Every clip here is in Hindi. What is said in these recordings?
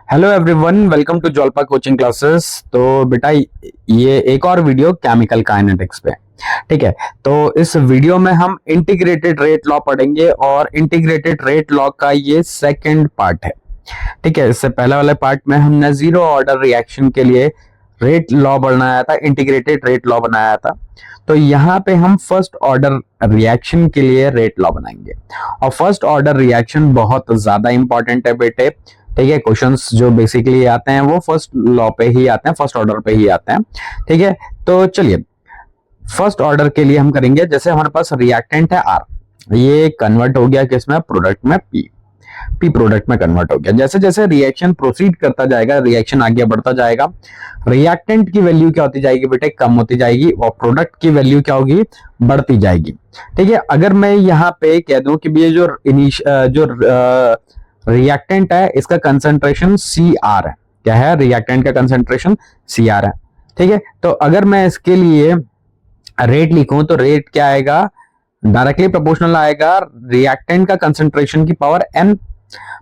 Hello everyone, welcome to Jolpa coaching classes. तो बेटा ये एक और वीडियो केमिकल काइनेटिक्स पे, ठीक है। तो इस वीडियो में हम इंटीग्रेटेड रेट लॉ पढ़ेंगे और इंटीग्रेटेड रेट लॉ का ये सेकंड पार्ट है, ठीक है। इससे पहले वाले पार्ट में हमने जीरो ऑर्डर रिएक्शन के लिए रेट लॉ बनाया था, इंटीग्रेटेड रेट लॉ बनाया था। तो यहाँ पे हम फर्स्ट ऑर्डर रिएक्शन के लिए रेट लॉ बनाएंगे और फर्स्ट ऑर्डर रिएक्शन बहुत ज्यादा इंपॉर्टेंट है बेटे, ठीक है। क्वेश्चंस जो बेसिकली आते हैं वो फर्स्ट लॉ पे ही आते हैं, फर्स्ट ऑर्डर पे ही आते हैं, ठीक है। तो चलिए फर्स्ट ऑर्डर के लिए हम करेंगे, जैसे हमारे पास रिएक्टेंट है आर, ये कन्वर्ट हो गया किसमें, प्रोडक्ट में पी प्रोडक्ट में कन्वर्ट हो गया। जैसे जैसे रिएक्शन प्रोसीड करता जाएगा, रिएक्शन आगे बढ़ता जाएगा, रिएक्टेंट की वैल्यू क्या होती जाएगी बेटे, कम होती जाएगी और प्रोडक्ट की वैल्यू क्या होगी, बढ़ती जाएगी, ठीक है। अगर मैं यहाँ पे कह दूं कि ये जो रिएक्टेंट है इसका कंसंट्रेशन सी आर है, क्या है, रिएक्टेंट का कंसंट्रेशन सी आर है, ठीक है। तो अगर मैं इसके लिए रेट लिखूं तो रेट क्या आएगा, डायरेक्टली प्रोपोर्शनल आएगा रिएक्टेंट का कंसंट्रेशन की पावर एन।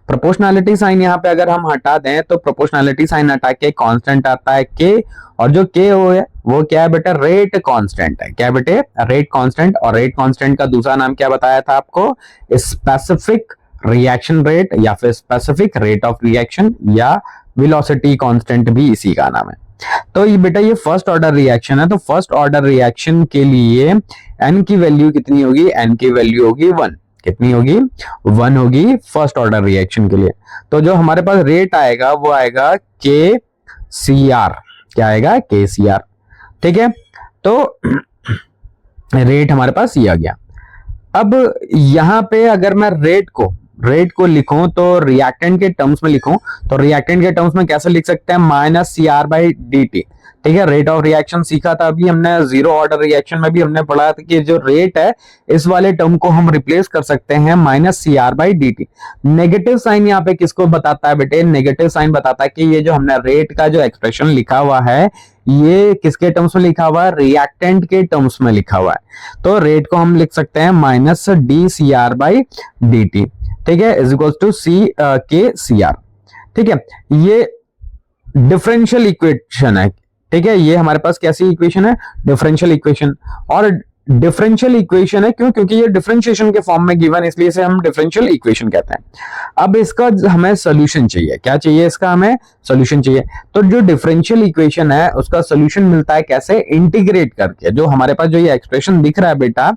प्रोपोर्शनैलिटी साइन यहाँ पे अगर हम हटा दें तो प्रोपोर्शनैलिटी साइन हटा के कांस्टेंट आता है के, और जो के वो क्या है बेटा, रेट कांस्टेंट है। क्या बेटे, रेट कांस्टेंट। और रेट कांस्टेंट का दूसरा नाम क्या बताया था आपको, स्पेसिफिक रिएक्शन रेट या फिर स्पेसिफिक रेट ऑफ रिएक्शन या वेलोसिटी कांस्टेंट भी इसी का नाम है। तो ये बेटा ये फर्स्ट ऑर्डर रिएक्शन है, तो फर्स्ट ऑर्डर रिएक्शन के लिए एन की वैल्यू कितनी होगी, एन की वैल्यू होगी 1। कितनी होगी, 1 होगी फर्स्ट ऑर्डर रिएक्शन के लिए। तो जो हमारे पास रेट आएगा वो आएगा के सी आर, क्या आएगा, के सी आर, ठीक है। तो रेट हमारे पास ये आ गया। अब यहां पे अगर मैं रेट को लिखूं तो रिएक्टेंट के टर्म्स में लिखूं तो रिएक्टेंट के टर्म्स में कैसे लिख सकते हैं, minus C R by D T, ठीक है। रेट ऑफ रिएक्शन सीखा था अभी हमने, जीरो ऑर्डर रिएक्शन में भी हमने पढ़ा था कि जो रेट है इस वाले टर्म को हम रिप्लेस कर सकते हैं minus C R by D T. Negative sign यहाँ पे किसको बताता है बेटे, नेगेटिव साइन बताता है कि ये जो हमने रेट का जो एक्सप्रेशन लिखा हुआ है ये किसके टर्म्स में लिखा हुआ है, रिएक्टेंट के टर्म्स में लिखा हुआ है। तो रेट को हम लिख सकते हैं minus D C R by D T, ठीक है, इज इक्वल टू सी के सी आर, ठीक है। ये डिफरेंशियल इक्वेशन है, ठीक है। ये हमारे पास कैसी इक्वेशन है, डिफरेंशियल इक्वेशन। और डिफरेंशियल इक्वेशन है क्यों, क्योंकि ये डिफरेंशिएशन के फॉर्म में गिवन, इसलिए इसे हम डिफरेंशियल इक्वेशन कहते हैं। अब इसका हमें सॉल्यूशन चाहिए, क्या चाहिए, इसका हमें सॉल्यूशन चाहिए। तो जो डिफरेंशियल इक्वेशन है उसका सॉल्यूशन मिलता है कैसे, इंटीग्रेट करके। जो हमारे पास जो ये एक्सप्रेशन दिख रहा है बेटा,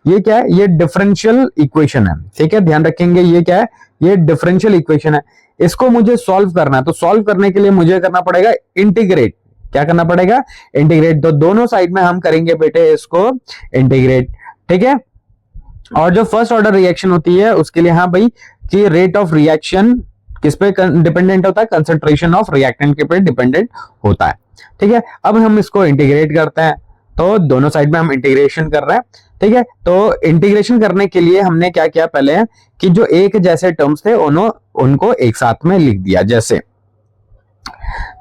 ये क्या है, ये डिफरेंशियल इक्वेशन है, ठीक है, ध्यान रखेंगे। ये क्या है, ये डिफरेंशियल इक्वेशन है। इसको मुझे सॉल्व करना है, तो सॉल्व करने के लिए मुझे करना पड़ेगा इंटीग्रेट। क्या करना पड़ेगा, इंटीग्रेट। तो दोनों साइड में हम करेंगे बेटे इसको इंटीग्रेट, ठीक है। और जो फर्स्ट ऑर्डर रिएक्शन होती है उसके लिए, हाँ भाई, कि रेट ऑफ रिएक्शन किस पे डिपेंडेंट होता है, कंसंट्रेशन ऑफ रिएक्टेंट के पे डिपेंडेंट होता है, ठीक है। अब हम इसको इंटीग्रेट करते हैं, तो दोनों साइड में हम इंटीग्रेशन कर रहे हैं, ठीक है। तो इंटीग्रेशन करने के लिए हमने क्या किया, पहले कि जो एक जैसे टर्म्स थे उनको एक साथ में लिख दिया। जैसे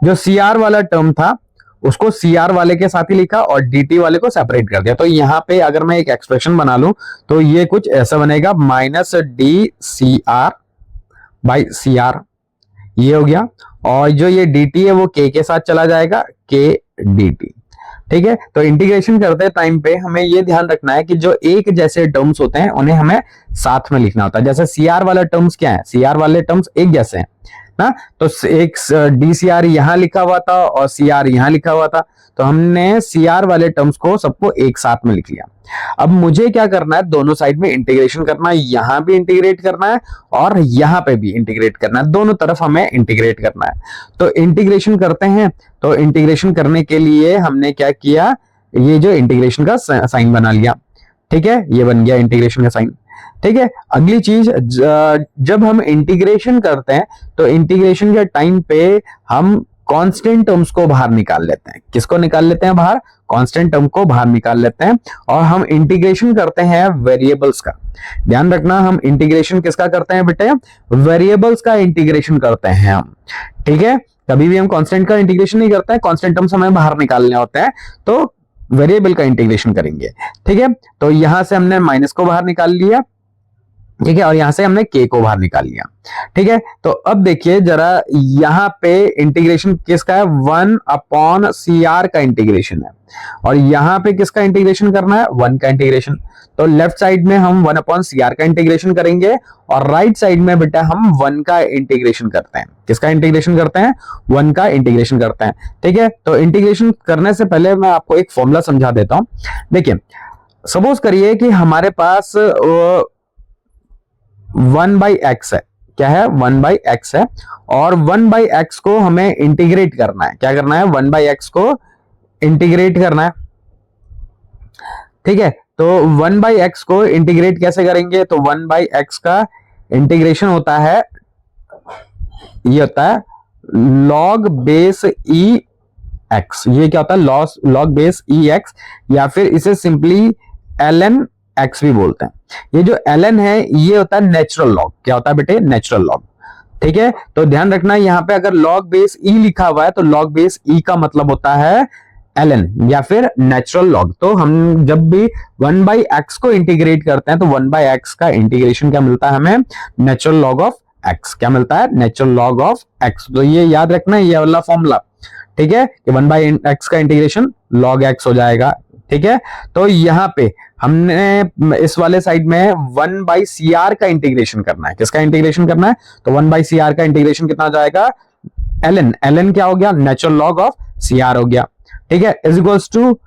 जो सी आर वाला टर्म था उसको सी आर वाले के साथ ही लिखा और डी टी वाले को सेपरेट कर दिया। तो यहां पे अगर मैं एक एक्सप्रेशन बना लूं तो ये कुछ ऐसा बनेगा, minus D C R by C R, ये हो गया। और जो ये डी टी है वो के साथ चला जाएगा, के डी टी, ठीक है। तो इंटीग्रेशन करते टाइम पे हमें ये ध्यान रखना है कि जो एक जैसे टर्म्स होते हैं उन्हें हमें साथ में लिखना होता है। जैसे सी आर वाला टर्म्स क्या है, सी आर वाले टर्म्स एक जैसे हैं ना, तो एक डी सी आर यहां लिखा हुआ था और सी आर यहां लिखा हुआ था, तो हमने सी आर वाले टर्म्स को सबको एक साथ में लिख लिया। अब मुझे क्या करना है, दोनों साइड में इंटीग्रेशन करना है, यहां भी इंटीग्रेट करना है और यहां पे भी इंटीग्रेट करना है, दोनों तरफ हमें इंटीग्रेट करना है। तो इंटीग्रेशन करते हैं। तो इंटीग्रेशन करने के लिए हमने क्या किया, ये जो इंटीग्रेशन का साइन बना लिया, ठीक है, ये बन गया इंटीग्रेशन का साइन, ठीक है। अगली चीज, जब हम इंटीग्रेशन करते हैं तो इंटीग्रेशन के टाइम पे हम कांस्टेंट टर्म्स को बाहर निकाल लेते हैं। किसको निकाल लेते हैं बाहर, कांस्टेंट टर्म को बाहर निकाल लेते हैं और हम इंटीग्रेशन करते हैं वेरिएबल्स का। ध्यान रखना, हम इंटीग्रेशन किसका करते हैं बेटे, वेरिएबल्स का इंटीग्रेशन करते हैं हम, ठीक है। कभी भी हम कांस्टेंट का इंटीग्रेशन नहीं करते हैं, कांस्टेंट टर्म्स हमें बाहर निकालने होते हैं, तो वेरिएबल का इंटीग्रेशन करेंगे, ठीक है। तो यहां से हमने माइनस को बाहर निकाल लिया ठीक है, और यहां से हमने के को बाहर निकाल लिया। ठीक है, तो अब देखिए जरा, यहां पे इंटीग्रेशन किसका है, 1/CR का इंटीग्रेशन है, और यहां पे किसका इंटीग्रेशन करना है, 1 का इंटीग्रेशन। तो लेफ्ट साइड में हम 1/CR का इंटीग्रेशन करेंगे, और राइट साइड में बेटा हम 1 का इंटीग्रेशन करते हैं। किसका इंटीग्रेशन करते हैं, 1 का इंटीग्रेशन करते हैं। ठीक है, तो इंटीग्रेशन करने से पहले मैं आपको एक फॉर्मूला समझा देता हूं। देखिए, सपोज करिए कि हमारे पास 1/x है। क्या है, 1/x है, और 1/x को हमें इंटीग्रेट करना है। क्या करना है, 1/x को इंटीग्रेट करना है। ठीक है, तो 1/x को इंटीग्रेट कैसे करेंगे, तो 1/x का इंटीग्रेशन होता है, ये होता है log बेस ई एक्स। ये क्या होता है, log बेस ई एक्स, या फिर इसे सिंपली ln x भी बोलते हैं। ये जो ln है ये होता है नेचुरल लॉग। क्या होता है बेटे, नेचुरल लॉग। ठीक है, तो ध्यान रखना यहाँ पे अगर log बेस e लिखा हुआ है तो log बेस e का मतलब होता है ln या फिर नेचुरल लॉग। तो हम जब भी 1/x को इंटीग्रेट करते हैं तो 1/x का इंटीग्रेशन क्या मिलता है हमें, नेचुरल लॉग ऑफ x। क्या मिलता है, नेचुरल लॉग ऑफ x। तो ये याद रखना, ये वाला फॉर्मूला। ठीक है, कि 1/x का इंटीग्रेशन log x हो जाएगा। ठीक है, तो यहां पे हमने इस वाले साइड में 1/CR का इंटीग्रेशन करना है। किसका इंटीग्रेशन करना है, तो 1/CR का इंटीग्रेशन कितना हो जाएगा, ln क्या हो गया, नेचुरल लॉग ऑफ CR हो गया। ठीक है, इज इक्वल्स टू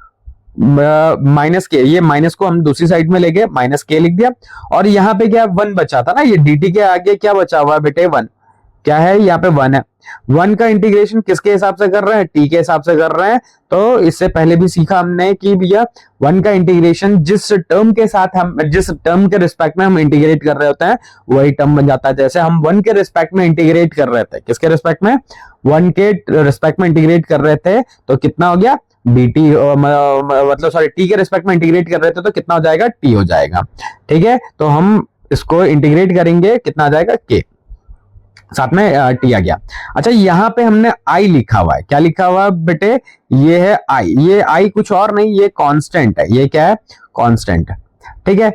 माइनस के, ये माइनस को हम दूसरी साइड में ले गए, माइनस के लिख दिया, और यहाँ पे क्या 1 बचा था ना, ये dt के आगे क्या बचा हुआ है बेटे, 1। क्या है, यहाँ पे 1 है। 1 का इंटीग्रेशन किसके हिसाब से कर रहे हैं, t के हिसाब से कर रहे हैं। तो इससे पहले भी सीखा हमने कि भैया 1 का इंटीग्रेशन जिस टर्म के साथ हम, जिस टर्म के रिस्पेक्ट में हम इंटीग्रेट कर रहे होते हैं वही टर्म बन जाता है। जैसे हम 1 के रिस्पेक्ट में इंटीग्रेट कर रहे थे, किसके रिस्पेक्ट में, 1 के रिस्पेक्ट में इंटीग्रेट कर रहे थे, तो कितना हो गया dt, मतलब सॉरी t के रिस्पेक्ट में इंटीग्रेट कर रहे थे तो कितना हो जाएगा, t हो जाएगा। ठीक है, तो हम इसको इंटीग्रेट करेंगे, कितना आ जाएगा, k, साथ में टी आ गया। अच्छा, यहां पे हमने आई लिखा हुआ है। क्या लिखा हुआ है बेटे, ये है आई। ये आई कुछ और नहीं, ये कांस्टेंट है। ये क्या है, कांस्टेंट। ठीक है,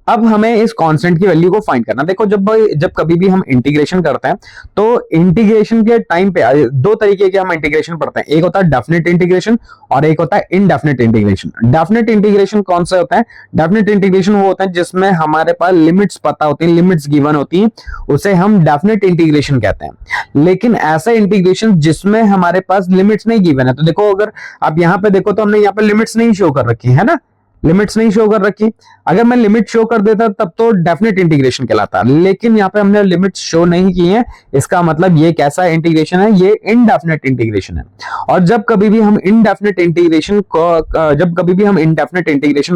अब हमें इस कांस्टेंट की वैल्यू को फाइंड करना। देखो, जब कभी भी हम इंटीग्रेशन करते हैं तो इंटीग्रेशन के टाइम पे दो तरीके के हम इंटीग्रेशन पढ़ते हैं। एक होता है डेफिनेट इंटीग्रेशन और एक होता है इनडेफिनेट इंटीग्रेशन। डेफिनेट इंटीग्रेशन कौन सा होता है, डेफिनेट इंटीग्रेशन वो होता है जिसमें हमारे पास लिमिट्स पता होती हैं, लिमिट्स गिवन होती हैं, उसे हम डेफिनेट इंटीग्रेशन कहते हैं। लेकिन ऐसा इंटीग्रेशन जिसमें हमारे पास लिमिट्स नहीं गिवन है, तो देखो अगर आप यहां पे देखो तो हमने यहाँ पे लिमिट्स नहीं शो कर रखी है ना, लिमिट्स नहीं शो कर रखी। अगर मैं लिमिट शो कर देता तब तो डेफिनेट इंटीग्रेशन कहलाता, लेकिन यहाँ पे हमने लिमिट्स शो नहीं की है। इसका मतलब ये कैसा इंटीग्रेशन है, ये इनडेफिनेट इंटीग्रेशन है। और जब कभी भी हम इनडेफिनेट इंटीग्रेशन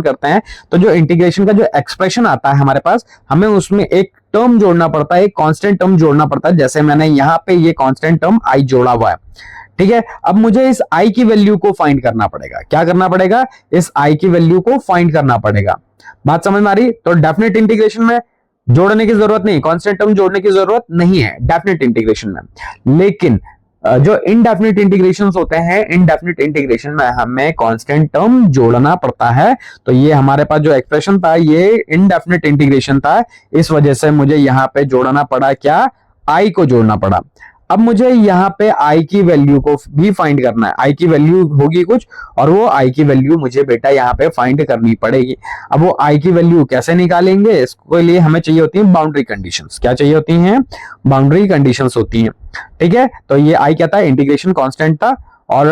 करते हैं तो जो इंटीग्रेशन का जो एक्सप्रेशन आता है हमारे पास, हमें उसमें एक टर्म जोड़ना पड़ता है, एक कांस्टेंट टर्म जोड़ना पड़ता है। जैसे मैंने यहाँ पे ये कांस्टेंट टर्म आई जोड़ा हुआ है। ठीक है, अब मुझे इस आई की वैल्यू को फाइंड करना पड़ेगा। क्या करना पड़ेगा, इस आई की वैल्यू को फाइंड करना पड़ेगा। बात समझ में आ रही, तो डेफिनेट इंटीग्रेशन में जोड़ने की जरूरत नहीं, कांस्टेंट टर्म जोड़ने की जरूरत नहीं है डेफिनेट इंटीग्रेशन में। लेकिन जो इनडेफिनेट इंटीग्रेशंस होते हैं, इनडेफिनेट इंटीग्रेशन में हमें कांस्टेंट टर्म जोड़ना पड़ता है। तो ये हमारे पास जो एक्सप्रेशन था ये इनडेफिनेट इंटीग्रेशन था, इस वजह से मुझे यहाँ पे जोड़ना पड़ा, क्या, आई को जोड़ना पड़ा। अब मुझे यहाँ पे आई की वैल्यू को भी फाइंड करना है। आई की वैल्यू होगी कुछ, और वो आई की वैल्यू मुझे बेटा यहाँ पे फाइंड करनी पड़ेगी। अब वो आई की वैल्यू कैसे निकालेंगे, इसके लिए हमें चाहिए होती है बाउंड्री कंडीशंस। क्या चाहिए होती हैं, बाउंड्री कंडीशंस होती हैं। ठीक है, तो ये आई क्या था, इंटीग्रेशन कांस्टेंट था, और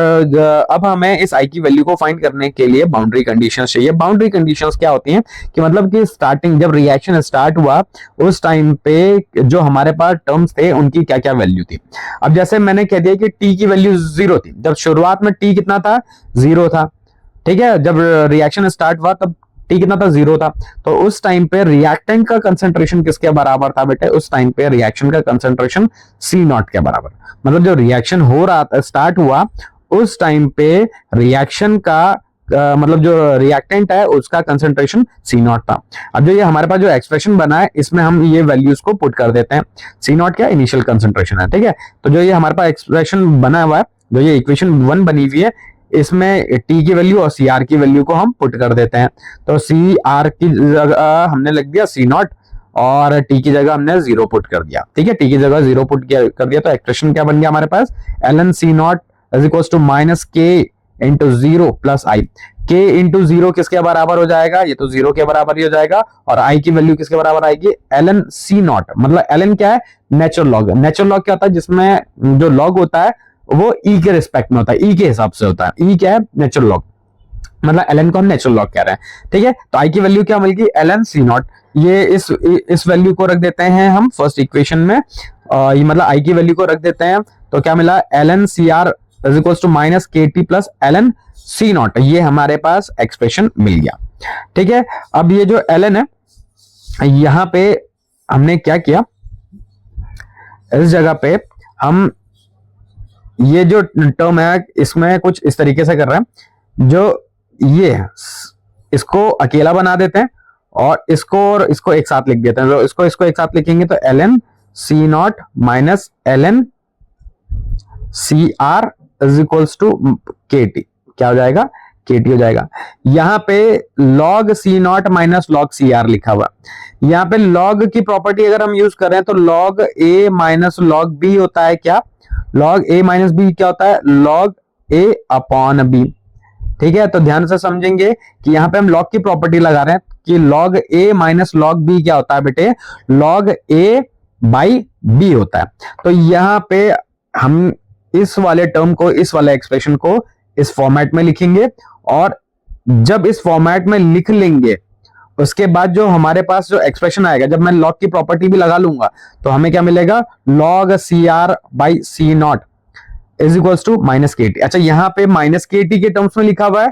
अब हमें इस आई की वैल्यू को फाइंड करने के लिए बाउंड्री कंडीशंस चाहिए। बाउंड्री कंडीशंस क्या होती हैं कि मतलब कि स्टार्टिंग जब रिएक्शन स्टार्ट हुआ उस टाइम पे जो हमारे पास टर्म्स थे उनकी क्या क्या वैल्यू थी। अब जैसे मैंने कह दिया कि टी की वैल्यू 0 थी, जब शुरुआत में टी कितना था, 0 था। ठीक है, जब रिएक्शन स्टार्ट हुआ तब टी कितना था, 0 था। तो उस टाइम पे रिएक्टेंट का कंसंट्रेशन किसके बराबर था बेटे, उस टाइम पे रिएक्शन का कंसंट्रेशन C0 के बराबर। मतलब जो रिएक्शन हो रहा था, स्टार्ट हुआ, उस टाइम पे रिएक्शन का मतलब जो रिएक्टेंट है उसका कंसंट्रेशन C0 था। अब जो ये हमारे पास जो एक्सप्रेशन बना है इसमें हम ये वैल्यूज को पुट कर देते हैं। C0 क्या इनिशियल कंसंट्रेशन है। ठीक है, तो जो ये हमारे पास एक्सप्रेशन बना हुआ है, जो ये इक्वेशन 1 बनी हुई है, इसमें t की वैल्यू और cr की वैल्यू को हम पुट कर देते हैं। तो cr की हमने लिख दिया C0, और टी की जगह हमने 0 पुट कर दिया। ठीक है, टी की जगह 0 पुट कर दिया तो एक्सप्रेशन क्या बन गया हमारे पास, ln c naught is equal to minus K into 0 plus I. k into 0 किसके बराबर हो जाएगा, ये तो 0 के बराबर ही हो जाएगा, और i की वैल्यू किसके बराबर आएगी, ln c नॉट। मतलब ln क्या है, नेचुरल लॉग। नेचुरल लॉग क्या होता है, जिसमें जो लॉग होता है वो e के रिस्पेक्ट में होता है, e के हिसाब से होता है। e क्या है, नेचुरल लॉग, मतलब ln को हम नेचुरल लॉग कह रहे हैं। ठीक है, तो i की वैल्यू क्या मिल गई, ln c नॉट। ये इस वैल्यू को रख देते हैं हम फर्स्ट इक्वेशन में, ये मतलब i की वैल्यू को रख देते हैं, तो क्या मिला, ln cr is equal to minus K T plus ln c naught. ये हमारे पास एक्सप्रेशन मिल गया। ठीक है, अब ये जो ln है, यहां पे हमने क्या किया, इस जगह पे हम ये जो टर्म है इसमें कुछ इस तरीके से कर रहे हैं, जो ये है इसको अकेला बना देते हैं और इसको एक साथ लिख देते हैं। तो इसको एक साथ लिखेंगे तो ln c naught minus ln cr is equals to kt, क्या हो जाएगा, kt हो जाएगा। यहां पे log c naught minus log cr लिखा हुआ। यहां पे log की प्रॉपर्टी अगर हम यूज कर रहे हैं तो log a minus log b होता है क्या, log a माइनस b क्या होता है, log a अपॉन b। ठीक है, तो ध्यान से समझेंगे कि यहां पे हम log की प्रॉपर्टी लगा रहे हैं कि log a minus log b क्या होता है बेटे, log a बाई b होता है। तो यहां पे हम इस वाले टर्म को, इस वाले एक्सप्रेशन को इस फॉर्मेट में लिखेंगे, और जब इस फॉर्मेट में लिख लेंगे उसके बाद जो हमारे पास जो एक्सप्रेशन आएगा, जब मैं log की प्रॉपर्टी भी लगा लूंगा तो हमें क्या मिलेगा, log cr by c naught is equal to minus K T. अच्छा, यहाँ पे माइनस के टी के टर्म्स में लिखा हुआ है,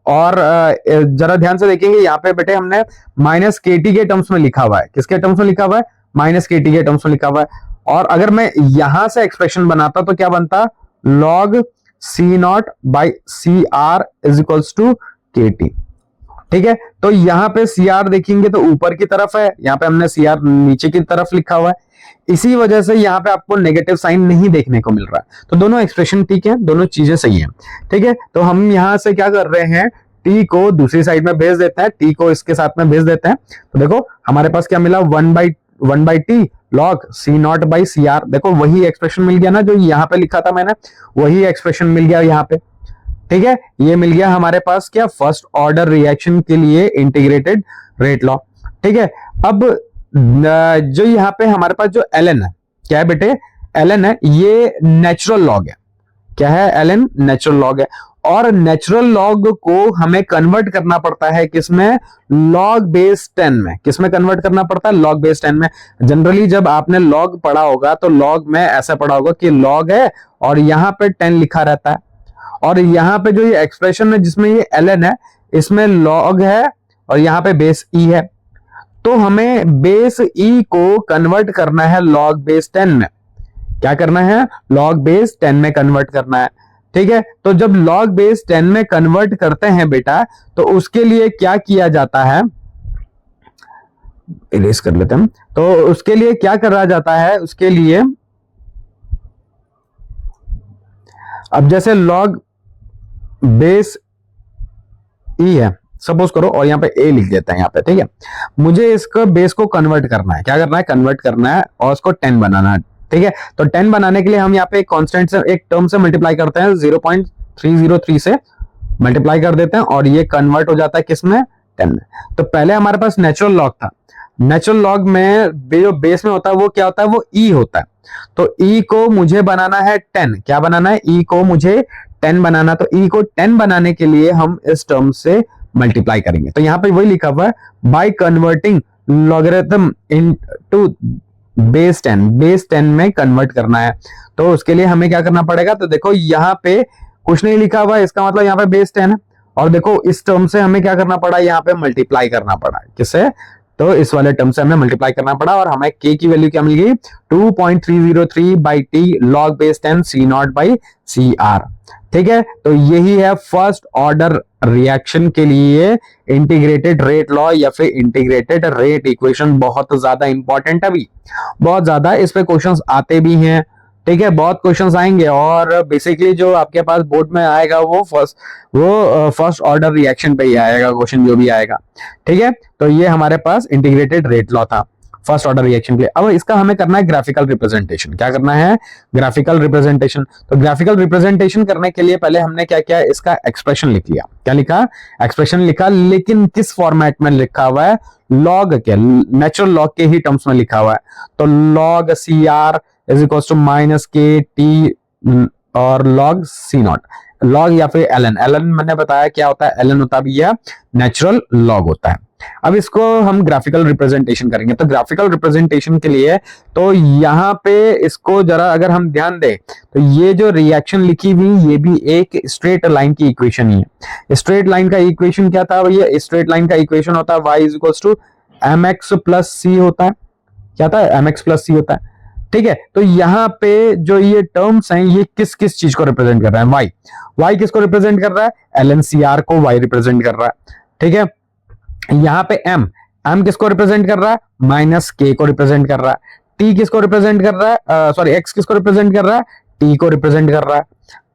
और जरा ध्यान से देखेंगे यहाँ पे बेटे हमने माइनस के टी के टर्म्स में लिखा हुआ है। किसके टर्म्स में लिखा हुआ है, माइनस के टी के टर्म्स में लिखा हुआ है। और अगर मैं यहां से एक्सप्रेशन बनाता तो क्या बनता, log c naught by C R is equal to K T. ठीक है, तो यहां पे सी आर देखेंगे तो ऊपर की तरफ है, यहां पे हमने सी आर नीचे की तरफ लिखा हुआ है, इसी वजह से यहाँ पे आपको नेगेटिव साइन नहीं देखने को मिल रहा है। तो दोनों एक्सप्रेशन ठीक है, दोनों चीजें सही है। ठीक है, तो हम यहाँ से क्या कर रहे हैं, t को दूसरी साइड में भेज देते हैं, t को इसके साथ में भेज देते हैं। तो देखो हमारे पास क्या मिला, one by T log c naught by C R. देखो वही एक्सप्रेशन मिल गया ना जो यहाँ पे लिखा था मैंने, वही एक्सप्रेशन मिल गया यहाँ पे। ठीक है, ये मिल गया हमारे पास क्या, फर्स्ट ऑर्डर रिएक्शन के लिए इंटीग्रेटेड रेट लॉ। ठीक है, अब जो यहाँ पे हमारे पास जो ln है, क्या है बेटे, ln है, ये नेचुरल लॉग है। क्या है, ln नेचुरल लॉग है, और नेचुरल लॉग को हमें कन्वर्ट करना पड़ता है किसमें, लॉग बेस 10 में। किसमें कन्वर्ट करना पड़ता है, लॉग बेस 10 में। जनरली जब आपने लॉग पढ़ा होगा तो लॉग में ऐसा पढ़ा होगा कि लॉग है और यहाँ पे 10 लिखा रहता है, और यहाँ पे जो ये एक्सप्रेशन है जिसमें ये ln है, इसमें लॉग है और यहाँ पे बेस e है। तो हमें बेस e को कन्वर्ट करना है लॉग बेस 10 में। क्या करना है, लॉग बेस 10 में कन्वर्ट करना है। ठीक है, तो जब लॉग बेस 10 में कन्वर्ट करते हैं बेटा, तो उसके लिए क्या किया जाता है, इरेज कर लेते हैं। तो उसके लिए क्या करा जाता है, उसके लिए अब जैसे लॉग बेस e है सपोज करो, और यहाँ पे a लिख देते हैं यहाँ पे। ठीक है, मुझे इसको बेस को कन्वर्ट करना है, क्या करना है, कन्वर्ट करना है और उसको 10 बनाना है। ठीक है, तो 10 बनाने के लिए हम यहाँ पे एक कांस्टेंट से, एक टर्म से मल्टीप्लाई करते हैं, 0.303 से मल्टीप्लाई कर देते हैं, और ये कन्वर्ट हो जाता है किसमें, 10 में। तो पहले हमारे पास नेचुरल लॉग था, नेचुरल लॉग में जो बेस में होता है वो क्या होता है, वो e होता है। तो e को मुझे बनाना है 10, क्या बनाना है, e को मुझे 10 बनाना। तो e को 10 बनाने के लिए हम इस टर्म से मल्टीप्लाई करेंगे। तो यहाँ पे वही लिखा हुआ है, by converting logarithm into base 10, base 10 में कन्वर्ट करना है। तो उसके लिए हमें क्या करना पड़ेगा, तो देखो यहाँ पे कुछ नहीं लिखा हुआ है, इसका मतलब यहाँ पे बेस 10 है, और देखो इस टर्म से हमें क्या करना पड़ा, यहाँ पे मल्टीप्लाई करना पड़ा। किससे, तो इस वाले टर्म से हमें मल्टीप्लाई करना पड़ा, और हमें k की वैल्यू क्या मिल गई, 2.303 by T log base 10 c naught by C R. ठीक है, तो यही है फर्स्ट ऑर्डर रिएक्शन के लिए इंटीग्रेटेड रेट लॉ या फिर इंटीग्रेटेड रेट इक्वेशन। बहुत ज्यादा इंपॉर्टेंट है, अभी बहुत ज्यादा इस पे क्वेश्चंस आते भी हैं। ठीक है, बहुत क्वेश्चंस आएंगे, और बेसिकली जो आपके पास बोर्ड में आएगा वो फर्स्ट ऑर्डर रिएक्शन पे ही आएगा क्वेश्चन जो भी आएगा। ठीक है, तो ये हमारे पास इंटीग्रेटेड रेट लॉ था। फर्स्ट ऑर्डर रिएक्शन के लिए। अब इसका हमें करना है ग्राफिकल रिप्रेजेंटेशन। क्या करना है? Graphical representation. तो ग्राफिकल रिप्रेजेंटेशन करने के लिए पहले हमने क्या किया, इसका एक्सप्रेशन लिख लिया। क्या लिखा? एक्सप्रेशन लिखा, लेकिन किस फॉर्मेट में लिखा हुआ है? लॉग के, नेचुरल लॉग के ही टर्म्स में लिखा हुआ है। तो log C R is equal to minus K T और लॉग सी नॉट, लॉग या फिर एलन। एलन मैंने बताया क्या होता है, एलन होता है भैया नेचुरल लॉग होता है। अब इसको हम ग्राफिकल रिप्रेजेंटेशन करेंगे। तो ग्राफिकल रिप्रेजेंटेशन के लिए तो यहाँ पे इसको जरा अगर हम ध्यान दें तो ये जो रिएक्शन लिखी हुई ये भी एक स्ट्रेट लाइन की इक्वेशन ही है। स्ट्रेट लाइन का इक्वेशन क्या था भैया? स्ट्रेट लाइन का इक्वेशन होता है y is equal to M X plus C होता है। क्या था? एम एक्स प्लस सी होता है। ठीक है, तो यहाँ पे जो ये टर्म्स हैं ये किस किस चीज को रिप्रेजेंट कर रहा है? y। y किसको रिप्रेजेंट कर रहा है? LNCR को y रिप्रेजेंट कर रहा है। ठीक है, यहाँ पे m किसको रिप्रेजेंट कर रहा है? माइनस k को रिप्रेजेंट कर रहा है। t किसको रिप्रेजेंट कर रहा है? सॉरी, x किसको रिप्रेजेंट कर रहा है? t को रिप्रेजेंट कर रहा है।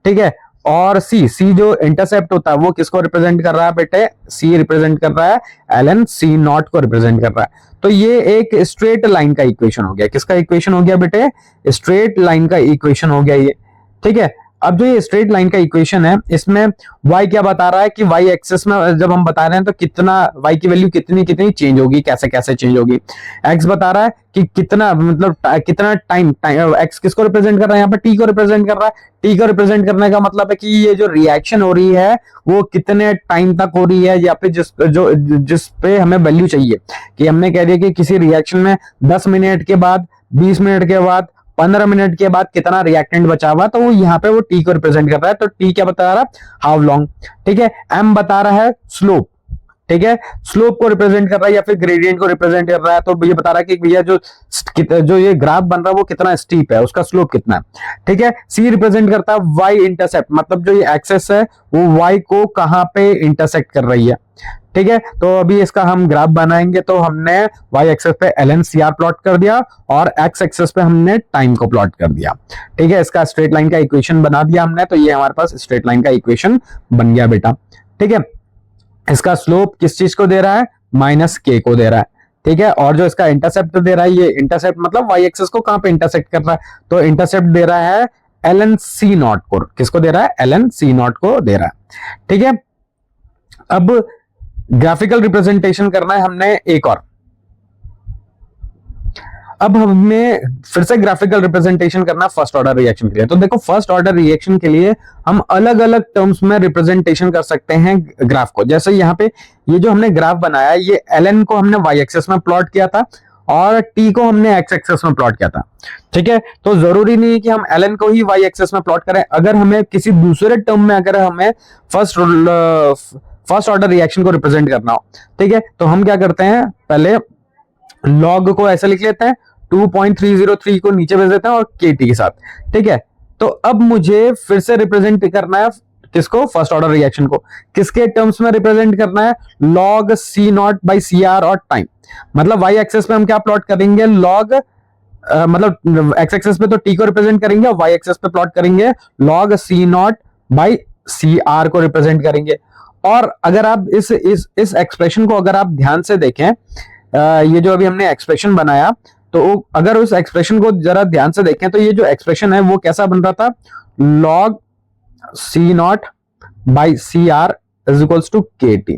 ठीक है, और c जो इंटरसेप्ट होता है वो किसको रिप्रेजेंट कर रहा है बेटे? c रिप्रेजेंट कर रहा है ln c नॉट को रिप्रेजेंट कर रहा है। तो ये एक स्ट्रेट लाइन का इक्वेशन हो गया। किसका इक्वेशन हो गया बेटे? स्ट्रेट लाइन का इक्वेशन हो गया ये। ठीक है, अब जो ये स्ट्रेट लाइन का इक्वेशन है इसमें y क्या बता रहा है कि y एक्सिस में जब हम बता रहे हैं तो कितना y की वैल्यू कितनी कितनी चेंज होगी, कैसे कैसे चेंज होगी। x बता रहा है कि कितना मतलब कितना टाइम, x किसको रिप्रेजेंट कर रहा है? यहाँ पे t को रिप्रेजेंट कर रहा है। t को रिप्रेजेंट करने का मतलब है कि ये जो रिएक्शन हो रही है वो कितने टाइम तक हो रही है, या फिर जिस पे हमें वैल्यू चाहिए। कि हमने कह दिया कि किसी रिएक्शन में 10 मिनट के बाद, 20 मिनट के बाद, 15 मिनट के बाद कितना रिएक्टेंट बचा हुआ, तो वो यहाँ पे वो टी को रिप्रेजेंट कर रहा है। तो टी क्या बता रहा है? How long. ठीक है, एम बता रहा है स्लोप। ठीक है, स्लोप को रिप्रेजेंट कर रहा है या फिर ग्रेडियंट को रिप्रेजेंट कर रहा है। तो ये बता रहा है कि भैया जो ये ग्राफ बन रहा है वो कितना स्टीप है, उसका स्लोप कितना है। ठीक है, सी रिप्रेजेंट करता है वाई इंटरसेप्ट, मतलब जो ये एक्सेस है वो वाई को कहां पे इंटरसेक्ट कर रही है। ठीक है, तो अभी इसका हम ग्राफ बनाएंगे। तो हमने वाई एक्सेस पे LNCR प्लॉट कर दिया और एक्स एक्सेस पे हमने टाइम को प्लॉट कर दिया। ठीक है, इसका स्ट्रेट लाइन का इक्वेशन बना दिया हमने। तो ये हमारे पास स्ट्रेट लाइन का इक्वेशन बन गया बेटा। ठीक है, इसका स्लोप किस चीज को दे रहा है? माइनस k को दे रहा है। ठीक है, और जो इसका इंटरसेप्ट दे रहा है, ये इंटरसेप्ट मतलब वाई एक्सेस को कहां पे इंटरसेक्ट कर रहा है? तो इंटरसेप्ट दे रहा है ln c नॉट को। किसको दे रहा है? ln c नॉट को दे रहा है। ठीक है, अब ग्राफिकल रिप्रेजेंटेशन करना है हमने एक और। अब हमें फिर से ग्राफिकल रिप्रेजेंटेशन करना फर्स्ट ऑर्डर रिएक्शन के लिए। तो देखो, फर्स्ट ऑर्डर रिएक्शन के लिए हम अलग अलग टर्म्स में रिप्रेजेंटेशन कर सकते हैं ग्राफ को। जैसे यहाँ पे ये जो हमने ग्राफ बनाया, ये ln को हमने y एक्सेस में प्लॉट किया था और t को हमने x एक्सेस में प्लॉट किया था। ठीक है, तो जरूरी नहीं है कि हम ln को ही y एक्सेस में प्लॉट करें। अगर हमें किसी दूसरे टर्म में अगर हमें फर्स्ट ऑर्डर रिएक्शन को रिप्रेजेंट करना हो, ठीक है, तो हम क्या करते हैं? पहले लॉग को ऐसे लिख लेते हैं, 2.303 को नीचे भेज देते हैं और KT के साथ। ठीक है, तो अब मुझे फिर से रिप्रेजेंट करना है किसको? फर्स्ट ऑर्डर रिएक्शन को। किसके टर्म्स में रिप्रेजेंट करना है? Log C naught by CR और टाइम। मतलब y एक्सेस पे हम क्या प्लॉट करेंगे? लॉग मतलब x एक्सेस पे तो t को रिप्रेजेंट करेंगे और y एक्सेस पे प्लॉट करेंगे log C naught by CR को रिप्रेजेंट करेंगे। और अगर आप इस एक्सप्रेशन को अगर आप ध्यान से देखें, ये जो अभी हमने एक्सप्रेशन बनाया, तो अगर उस एक्सप्रेशन को जरा ध्यान से देखें तो ये जो एक्सप्रेशन है वो कैसा बन रहा था? Log C naught by CR is equals to KT।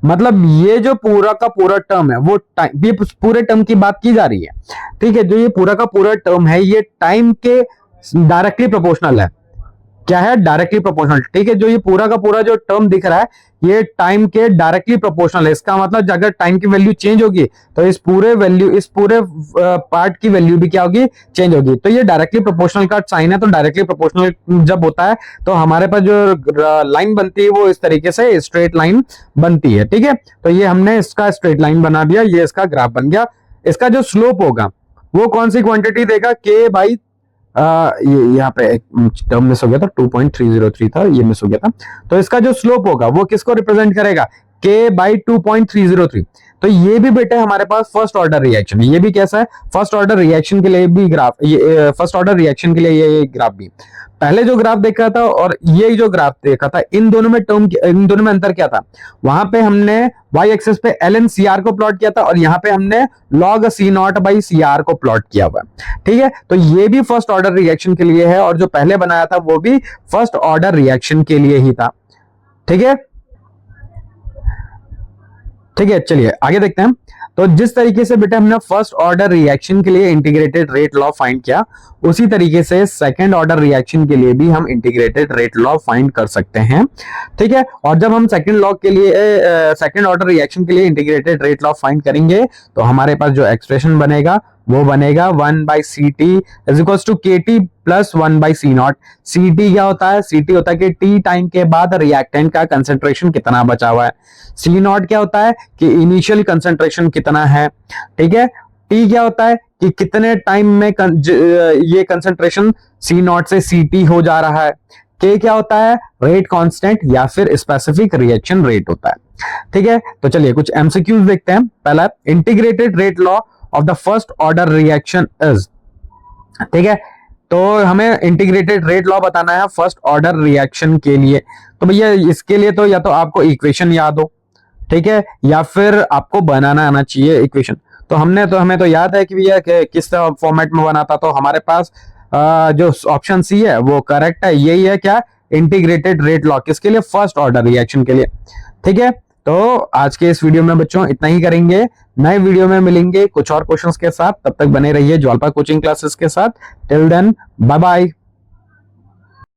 मतलब ये जो पूरा का पूरा टर्म है वो टाइम, ये पूरे टर्म की बात की जा रही है। ठीक है, जो ये पूरा का पूरा टर्म है ये टाइम के डायरेक्टली प्रोपोर्शनल है। क्या है? Directly proportional. ठीक है, जो ये पूरा का पूरा जो टर्म दिख रहा है ये टाइम के डायरेक्टली प्रोपोर्शनल है। इसका मतलब अगर टाइम की वैल्यू चेंज होगी तो इस पूरे पार्ट की वैल्यू भी क्या होगी? चेंज होगी। तो ये डायरेक्टली प्रोपोर्शनल का साइन है। तो डायरेक्टली प्रोपोर्शनल जब होता है तो हमारे पास जो लाइन बनती है वो इस तरीके से स्ट्रेट लाइन बनती है। ठीक है, तो ये हमने इसका स्ट्रेट लाइन बना दिया, ये इसका ग्राफ बन गया। इसका जो स्लोप होगा वो कौन सी क्वांटिटी देगा? K बाई ये यहाँ पे एक टर्म मिस हो गया था, 2.303 था, ये मिस हो गया था। तो इसका जो स्लोप होगा वो किसको रिप्रेजेंट करेगा? K by 2.303। तो ये भी बेटे हमारे पास फर्स्ट ऑर्डर रिएक्शन है। ये भी कैसा है? फर्स्ट ऑर्डर रिएक्शन के लिए भी ग्राफ, ये फर्स्ट ऑर्डर रिएक्शन के लिए ये ग्राफ भी। पहले जो ग्राफ देखा था और ये जो ग्राफ देखा था, इन दोनों में अंतर क्या था? वहां पे हमने y एक्सिस पे ln cr को प्लॉट किया था और यहाँ पे हमने log c0 बाई cr को प्लॉट किया हुआ। ठीक है, तो ये भी फर्स्ट ऑर्डर रिएक्शन के लिए है और जो पहले बनाया था वो भी फर्स्ट ऑर्डर रिएक्शन के लिए ही था। ठीक है, ठीक है, चलिए आगे देखते हैं। तो जिस तरीके से बेटा हमने फर्स्ट ऑर्डर रिएक्शन के लिए इंटीग्रेटेड रेट लॉ फाइंड किया, उसी तरीके से सेकंड ऑर्डर रिएक्शन के लिए भी हम इंटीग्रेटेड रेट लॉ फाइंड कर सकते हैं। ठीक है, और जब हम सेकंड ऑर्डर रिएक्शन के लिए इंटीग्रेटेड रेट लॉ फाइंड करेंगे तो हमारे पास जो एक्सप्रेशन बनेगा वो बनेगा 1/ct is equals to kT plus 1/c0। ct क्या होता है? ct होता है कि t टाइम के बाद रिएक्टेंट का कंसेंट्रेशन कितना बचा हुआ है। c0 क्या होता है कि इनिशियल कंसेंट्रेशन कितना है। ठीक है, t क्या होता है कि कितने टाइम में ये कंसेंट्रेशन c0 से ct हो जा रहा है। k क्या होता है? रेट कांस्टेंट या फिर स्पेसिफिक रिएक्शन रेट होता है। ठीक है, तो चलिए कुछ एमसीक्यूज देखते हैं। पहला, integrated rate law of the first order reaction is. ठीक है, तो हमें इंटीग्रेटेड रेट लॉ बताना है फर्स्ट ऑर्डर रिएक्शन के लिए। तो भैया इसके लिए तो या तो आपको इक्वेशन याद हो, ठीक है, या फिर आपको बनाना आना चाहिए इक्वेशन। तो हमें तो याद है कि भैया किस फॉर्मेट में बना था। तो हमारे पास जो ऑप्शन सी है वो करेक्ट है। यही है क्या? इंटीग्रेटेड रेट लॉ किसके लिए? फर्स्ट ऑर्डर रिएक्शन के लिए। ठीक है, तो आज के इस वीडियो में बच्चों इतना ही करेंगे। नए वीडियो में मिलेंगे कुछ और क्वेश्चंस के साथ। तब तक बने रहिए ज्वालपा कोचिंग क्लासेस के साथ। Till then bye bye.